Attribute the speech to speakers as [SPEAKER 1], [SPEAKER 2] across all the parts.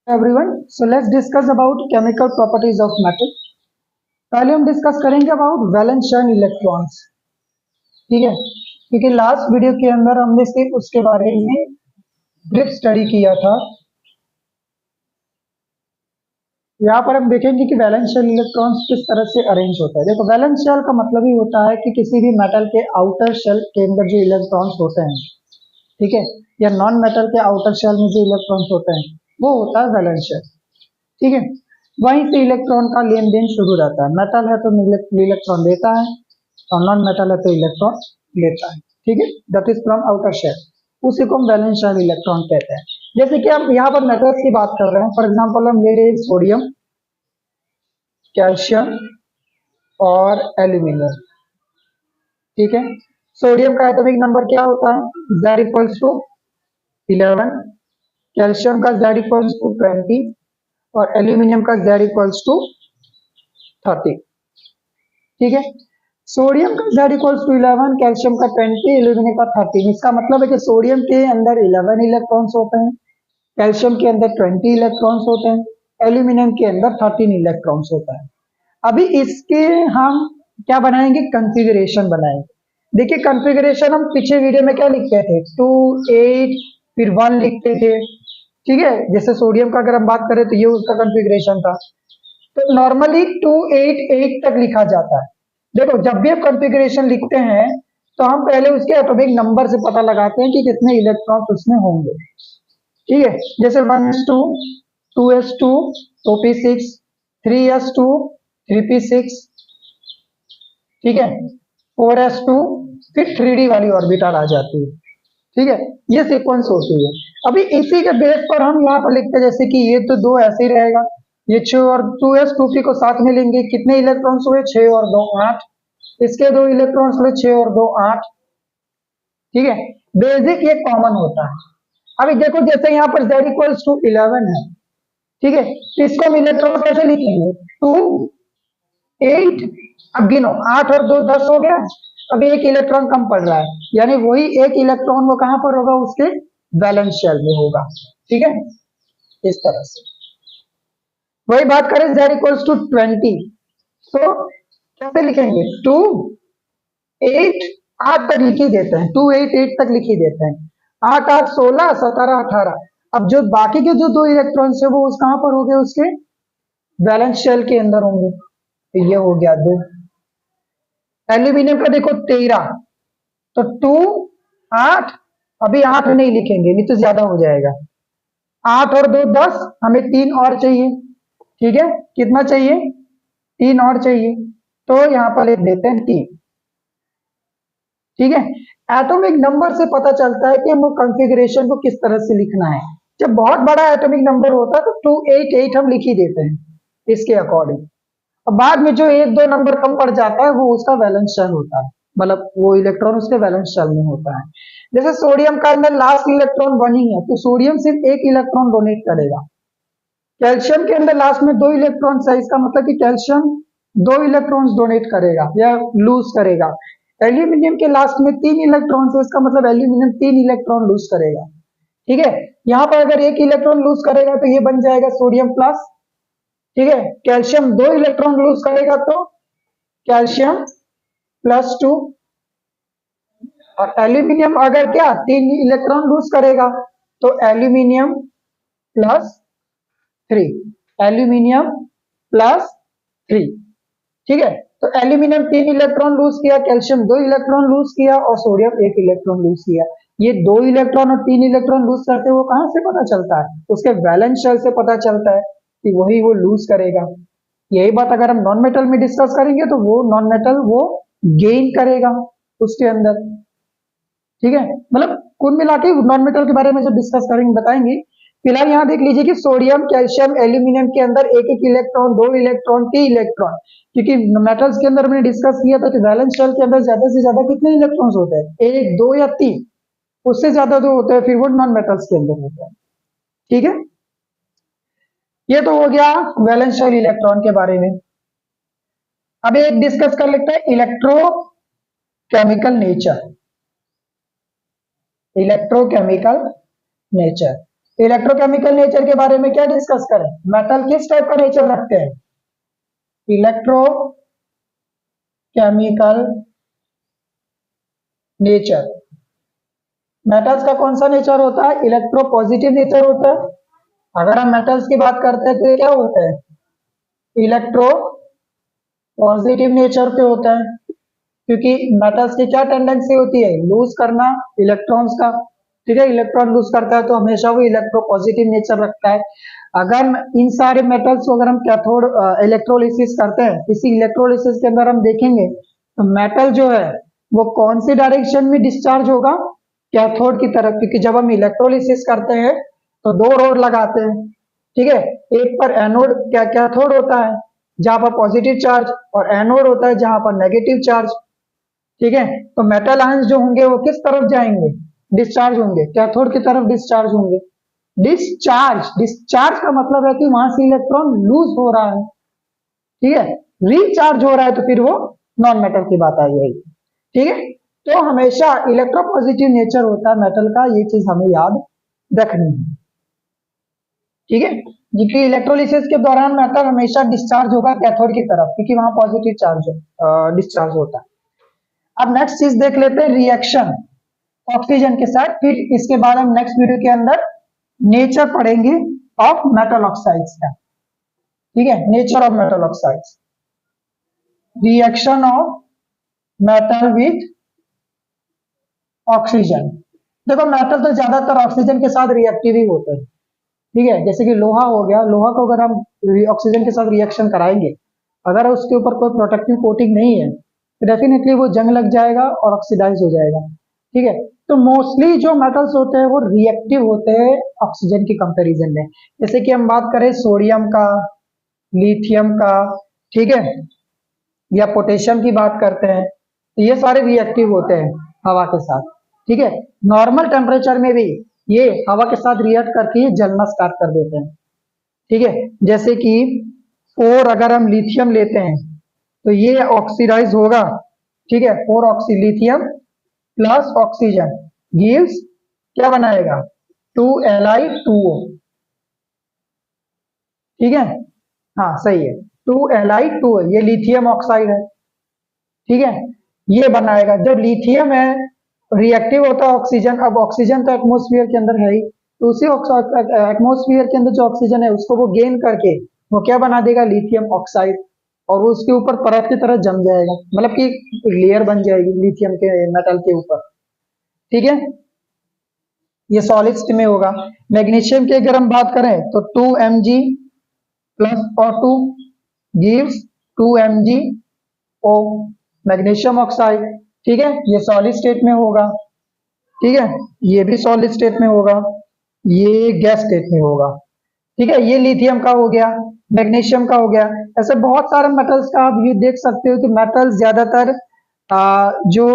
[SPEAKER 1] Everyone, so let's discuss about chemical properties of metal. पहले हम discuss करेंगे about valence and electrons. ठीक है, क्योंकि लास्ट वीडियो के अंदर हमने सिर्फ उसके बारे में ब्रीफ स्टडी किया था। यहाँ पर हम देखेंगे कि वैलेंस एंड इलेक्ट्रॉन्स किस तरह से अरेंज होता है। देखो, वैलेंस शेल का मतलब ही होता है कि किसी भी मेटल के आउटर शेल के अंदर जो इलेक्ट्रॉन्स होते हैं, ठीक है, या नॉन मेटल के आउटर शेल में जो इलेक्ट्रॉन्स होते हैं वो होता है वैलेंस शेल। ठीक है, वहीं से इलेक्ट्रॉन का लेन देन शुरू रहता है। मेटल है तो इलेक्ट्रॉन देता है और नॉन मेटल है तो इलेक्ट्रॉन लेता है। ठीक है, that is from outer shell, उसी को हम वैलेंस शेल इलेक्ट्रॉन कहते हैं। जैसे कि हम यहाँ पर मेटल्स की बात कर रहे हैं, फॉर एग्जांपल हम ले रहे हैं सोडियम, कैल्शियम और एल्यूमिनियम। ठीक है, सोडियम का एटॉमिक नंबर क्या होता है? Z इक्वल्स टू 11, कैल्शियम का Z इक्वल्स टू 20 और एल्यूमिनियम का Z इक्वल्स टू 30। ठीक है, सोडियम का Z इक्वल्स टू 11, कैल्शियम का 20, एल्यूमिनियम का 30। इसका मतलब है कि सोडियम के अंदर 11 इलेक्ट्रॉन्स होते हैं, कैल्शियम के अंदर 20 इलेक्ट्रॉन्स होते हैं, एल्यूमिनियम के अंदर 13 इलेक्ट्रॉन्स होता है। अभी इसके हम क्या बनाएंगे? कॉन्फ़िगरेशन बनाएंगे। देखिए, कॉन्फ़िगरेशन हम पिछले वीडियो में क्या लिखते थे? 2, 8 फिर 1 लिखते थे। ठीक है, जैसे सोडियम का अगर हम बात करें तो ये उसका कॉन्फ़िगरेशन था। तो नॉर्मली 2, 8, 8 तक लिखा जाता है। देखो, जब भी आप कॉन्फ़िगरेशन लिखते हैं तो हम पहले उसके एटॉमिक नंबर से पता लगाते हैं कि कितने इलेक्ट्रॉन्स उसमें होंगे। ठीक है, जैसे 1s2, 2s2, 2p6, 3s2, 3p6, ठीक है, 4s2, फिर 3d वाली ऑर्बिटल आ जाती है। ठीक है, ये सीक्वेंस होती है। अभी इसी के बेस पर हम यहाँ पर लिखते हैं, जैसे कि ये तो दो ऐसे ही रहेगा, ये 6 और 2s 2p को साथ में लेंगे, कितने इलेक्ट्रॉन्स हुए? 6 और 2 8। इसके दो इलेक्ट्रॉन्स हुए 6 और 2 8। ठीक है, बेसिक ये कॉमन होता है। अभी देखो, जैसे यहाँ पर z इक्वल्स टू 11 है, ठीक है, तो इसको हम इलेक्ट्रॉन कैसे लिखेंगे? 2, 8, अब गिनो, 8 और 2 10 हो गया। अब एक इलेक्ट्रॉन कम पड़ रहा है, यानी वही एक इलेक्ट्रॉन वो कहां पर होगा? उसके वैलेंस शेल में होगा। ठीक है, इस तरह से। वही बात करें z इक्वल्स टू 20, तो कैसे लिखेंगे? 2, 8, 8 तक लिख ही देते हैं, 2, 8, 8 तक लिख ही देते हैं। 8, 8, 16, 17, 18। अब जो बाकी के जो दो इलेक्ट्रॉन्स है वो उस कहां पर हो गए? उसके वैलेंस शेल के अंदर होंगे। तो ये हो गया 2। एल्यूमिनियम का देखो 13, तो 2, 8, अभी 8 नहीं लिखेंगे, नहीं तो ज्यादा हो जाएगा। 8 और 2 10, हमें 3 और चाहिए। ठीक है, कितना चाहिए? 3 और चाहिए, तो यहाँ पर लिख देते हैं 3। ठीक है, एटॉमिक नंबर से पता चलता है कि हम कॉन्फ़िगरेशन को किस तरह से लिखना है। जब बहुत बड़ा एटॉमिक नंबर होता है तो 2, 8, 8 हम लिख ही देते हैं इसके अकॉर्डिंग। और बाद में जो 1, 2 नंबर कम पड़ जाता है वो उसका वैलेंस शेल होता है, मतलब वो इलेक्ट्रॉन उसके वैलेंस शेल में होता है। जैसे सोडियम का अंदर लास्ट इलेक्ट्रॉन 1 ही है, तो सोडियम सिर्फ 1 इलेक्ट्रॉन डोनेट करेगा। कैल्शियम के अंदर लास्ट में 2 इलेक्ट्रॉन है, इसका मतलब कि कैल्शियम 2 इलेक्ट्रॉन्स डोनेट करेगा या लूज करेगा। एल्यूमिनियम के लास्ट में 3 इलेक्ट्रॉन है, इसका मतलब एल्यूमिनियम 3 इलेक्ट्रॉन लूज करेगा। ठीक है, यहाँ पर अगर 1 इलेक्ट्रॉन लूज करेगा तो ये बन जाएगा सोडियम प्लस। ठीक है, कैल्शियम 2 इलेक्ट्रॉन लूज करेगा तो कैल्शियम +2, और एल्यूमिनियम अगर क्या 3 इलेक्ट्रॉन लूज करेगा तो एल्यूमिनियम +3, एल्यूमिनियम +3। ठीक है, तो एल्यूमिनियम 3 इलेक्ट्रॉन लूज किया, कैल्शियम 2 इलेक्ट्रॉन लूज किया और सोडियम 1 इलेक्ट्रॉन लूज किया। ये 2 इलेक्ट्रॉन और 3 इलेक्ट्रॉन लूज करते वो कहां से पता चलता है? उसके वैलेंस शेल से पता चलता है कि वही वो लूज करेगा। यही बात अगर हम नॉन मेटल में डिस्कस करेंगे तो वो नॉन मेटल वो गेन करेगा उसके अंदर। ठीक है, मतलब कुल मिला के नॉन मेटल के बारे में जब डिस्कस करेंगे बताएंगे। फिलहाल यहाँ देख लीजिए कि सोडियम, कैल्शियम, एल्यूमिनियम के अंदर 1-1 इलेक्ट्रॉन, 2 इलेक्ट्रॉन, 3 इलेक्ट्रॉन, क्योंकि मेटल्स के अंदर हमने डिस्कस किया था कि वैलेंस शेल के अंदर ज्यादा से ज्यादा कितने इलेक्ट्रॉन्स होते हैं? 1, 2 या 3, उससे ज्यादा जो होते हैं फिर वो नॉन मेटल्स के अंदर होता है। ठीक है, ये तो हो गया वैलेंस शेल इलेक्ट्रॉन के बारे में। अब एक डिस्कस कर लेते हैं electrochemical nature. Electrochemical nature, electrochemical nature के बारे में क्या डिस्कस करें, मेटल किस टाइप का नेचर रखते हैं, इलेक्ट्रोकेमिकल नेचर। मेटल्स का कौन सा नेचर होता है, इलेक्ट्रो पॉजिटिव नेचर होता है। अगर हम मेटल्स की बात करते हैं तो ये क्या होता है, इलेक्ट्रो पॉजिटिव नेचर पे होता है, क्योंकि मेटल्स की क्या टेंडेंसी होती है, लूज करना इलेक्ट्रॉन्स का, ठीक है, इलेक्ट्रॉन लूज करता है तो हमेशा वो इलेक्ट्रो पॉजिटिव नेचर रखता है। अगर इन सारे मेटल्स को अगर हम कैथोड इलेक्ट्रोलिसिस करते हैं, इसी इलेक्ट्रोलिसिस के अंदर हम देखेंगे तो मेटल जो है वो कौन सी डायरेक्शन में डिस्चार्ज होगा, कैथोड की तरफ, क्योंकि जब हम इलेक्ट्रोलिसिस करते हैं तो दो रोड लगाते हैं, ठीक है, एक पर एनोड क्या कैथोड होता है जहां पर पॉजिटिव चार्ज, और एनोड होता है जहां पर नेगेटिव चार्ज, ठीक है। तो मेटल आयंस जो होंगे वो किस तरफ जाएंगे, डिस्चार्ज होंगे, कैथोड की तरफ डिस्चार्ज होंगे। डिस्चार्ज, डिस्चार्ज का मतलब है कि वहां से इलेक्ट्रॉन लूज हो रहा है, ठीक है, रिचार्ज हो रहा है तो फिर वो नॉन मेटल की बात आ जाएगी, ठीक है। तो हमेशा इलेक्ट्रोपॉजिटिव नेचर होता है मेटल का, ये चीज हमें याद रखनी है, ठीक है, क्योंकि इलेक्ट्रोलिसिस के दौरान मेटल हमेशा डिस्चार्ज होगा कैथोड की तरफ, क्योंकि वहां पॉजिटिव चार्ज डिस्चार्ज होता है। अब नेक्स्ट चीज देख लेते हैं, रिएक्शन ऑक्सीजन के साथ, फिर इसके बाद हम नेक्स्ट वीडियो के अंदर नेचर पढ़ेंगे ऑफ मेटल ऑक्साइड्स का, ठीक है, nature of metal oxides, reaction of metal with oxygen. देखो मेटल तो ज्यादातर ऑक्सीजन के साथ रिएक्टिव ही होते हैं, ठीक है, जैसे कि लोहा हो गया, लोहा को अगर हम ऑक्सीजन के साथ रिएक्शन कराएंगे, अगर उसके ऊपर कोई प्रोटेक्टिव कोटिंग नहीं है तो डेफिनेटली वो जंग लग जाएगा और ऑक्सीडाइज हो जाएगा, ठीक है। तो मोस्टली जो मेटल्स होते हैं वो रिएक्टिव होते हैं ऑक्सीजन की कंपैरिजन में। जैसे कि हम बात करें सोडियम का, लिथियम का, ठीक है, या पोटेशियम की बात करते हैं, तो ये सारे रिएक्टिव होते हैं हवा के साथ, ठीक है। नॉर्मल टेम्परेचर में भी ये हवा के साथ रिएक्ट करके ये जलना स्टार्ट कर देते हैं, ठीक है। जैसे कि 4 अगर हम लिथियम लेते हैं तो ये ऑक्सीडाइज होगा, ठीक है, 4 oxy lithium plus oxygen gives क्या बनाएगा, 2Li2O, ठीक है, हाँ सही है, 2Li2O, ये लिथियम ऑक्साइड है, ठीक है, ये बनाएगा। जब लिथियम है रिएक्टिव होता है ऑक्सीजन, अब ऑक्सीजन तो एटमोस्फियर के अंदर है ही, तो उसी एटमोस्फियर के अंदर जो ऑक्सीजन है उसको वो गेन करके वो क्या बना देगा, लिथियम ऑक्साइड, और वो उसके ऊपर परत की तरह जम जाएगा, मतलब कि लेयर बन जाएगी लिथियम के मेटल के ऊपर, ठीक है, ये सॉलिड स्टेट में होगा। मैग्नीशियम की अगर हम बात करें तो 2Mg plus O2 gives 2MgO, magnesium oxide, ठीक है, ये सॉलिड स्टेट में होगा, ठीक है, ये भी सॉलिड स्टेट में होगा, ये गैस स्टेट में होगा, ठीक है। ये लिथियम का हो गया, मैग्नीशियम का हो गया। ऐसे बहुत सारे मेटल्स का आप ये देख सकते हो कि मेटल्स ज्यादातर जो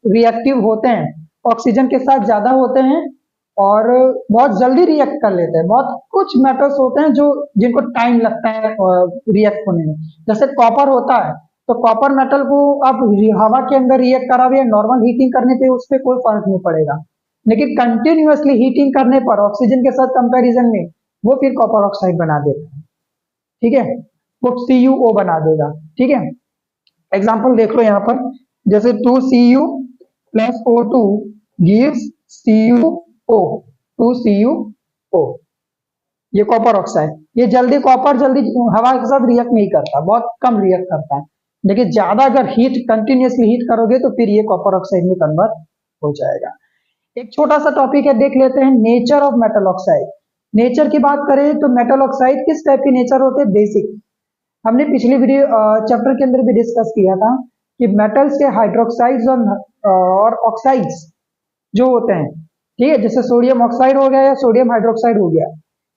[SPEAKER 1] रिएक्टिव होते हैं ऑक्सीजन के साथ ज्यादा होते हैं और बहुत जल्दी रिएक्ट कर लेते हैं। बहुत कुछ मेटल्स होते हैं जो जिनको टाइम लगता है रिएक्ट होने में, जैसे कॉपर होता है, तो कॉपर मेटल को आप हवा के अंदर रिएक्ट करावे या नॉर्मल हीटिंग करने पे उस पर कोई फर्क नहीं पड़ेगा, लेकिन कंटिन्यूअसली हीटिंग करने पर ऑक्सीजन के साथ कंपैरिजन में वो फिर कॉपर ऑक्साइड बना देता है, ठीक है, वो CuO बना देगा, ठीक है। एग्जांपल देख लो यहाँ पर, जैसे 2Cu plus O2 gives CuO, 2CuO, ये कॉपर ऑक्साइड, ये जल्दी कॉपर जल्दी हवा के साथ रिएक्ट नहीं करता, बहुत कम रिएक्ट करता है, लेकिन ज्यादा अगर हीट कंटिन्यूअसली हीट करोगे तो फिर ये कॉपर ऑक्साइड में कन्वर्ट हो जाएगा। एक छोटा सा टॉपिक है, देख लेते हैं, nature of metal oxide. Nature की बात करें तो मेटल ऑक्साइड किस टाइप के नेचर होते हैं, बेसिक, हमने पिछली वीडियो चैप्टर के अंदर भी डिस्कस किया था कि मेटल्स के हाइड्रोक्साइड्स और ऑक्साइड्स जो होते हैं, ठीक है, जैसे सोडियम ऑक्साइड हो गया या सोडियम हाइड्रोक्साइड हो गया,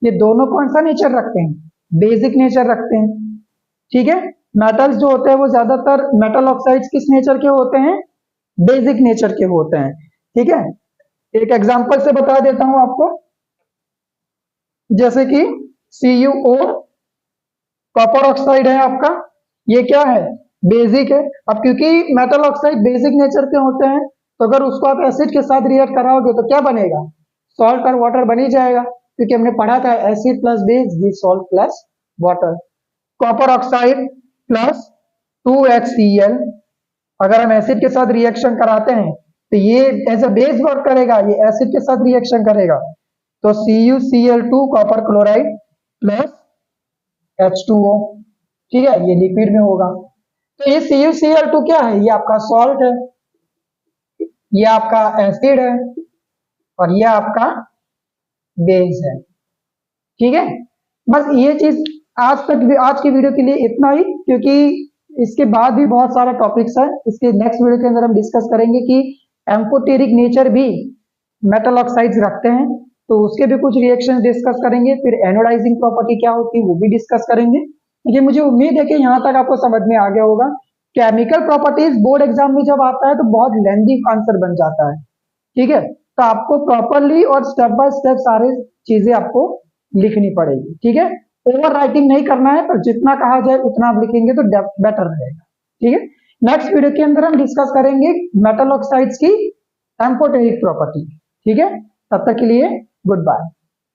[SPEAKER 1] ये दोनों कौन सा नेचर रखते हैं, बेसिक नेचर रखते हैं, ठीक है। मेटल्स जो होते हैं वो ज्यादातर मेटल ऑक्साइड्स किस नेचर के होते हैं, बेसिक नेचर के होते हैं, ठीक है। एक एग्जांपल से बता देता हूं आपको, जैसे कि CuO कॉपर ऑक्साइड है आपका, ये क्या है, बेसिक है। अब क्योंकि मेटल ऑक्साइड बेसिक नेचर के होते हैं तो अगर उसको आप एसिड के साथ रिएक्ट कराओगे तो क्या बनेगा, सॉल्ट और वाटर बन ही जाएगा, क्योंकि हमने पढ़ा था acid plus base give salt plus water. Copper oxide plus 2HCl, अगर हम एसिड के साथ रिएक्शन कराते हैं तो ये एज अ बेस वर्क करेगा, ये एसिड के साथ रिएक्शन करेगा, तो CuCl2 copper chloride plus H2O, ठीक है, ये लिक्विड में होगा। तो ये CuCl2 क्या है, ये आपका सॉल्ट है, ये आपका एसिड है और ये आपका बेस है, ठीक है। बस ये चीज आज की वीडियो के लिए इतना ही, क्योंकि इसके बाद भी बहुत सारा टॉपिक्स है। इसके नेक्स्ट वीडियो के अंदर हम डिस्कस करेंगे कि एम्फोटेरिक नेचर भी मेटल ऑक्साइड्स रखते हैं, तो उसके भी कुछ रिएक्शन डिस्कस करेंगे। फिर एनोडाइजिंग प्रॉपर्टी क्या होती है वो भी डिस्कस करेंगे। ये मुझे उम्मीद है कि यहाँ तक आपको समझ में आ गया होगा। केमिकल प्रॉपर्टीज बोर्ड एग्जाम में जब आता है तो बहुत लेंथी आंसर बन जाता है, ठीक है, तो आपको प्रॉपरली और स्टेप बाय स्टेप सारे चीजें आपको लिखनी पड़ेगी, ठीक है। ओवर राइटिंग नहीं करना है, पर जितना कहा जाए उतना आप लिखेंगे तो बेटर रहेगा, ठीक है। नेक्स्ट वीडियो के अंदर हम डिस्कस करेंगे मेटल ऑक्साइड्स की एम्फोटेरिक प्रॉपर्टी, ठीक है। तब तक के लिए गुड बाय।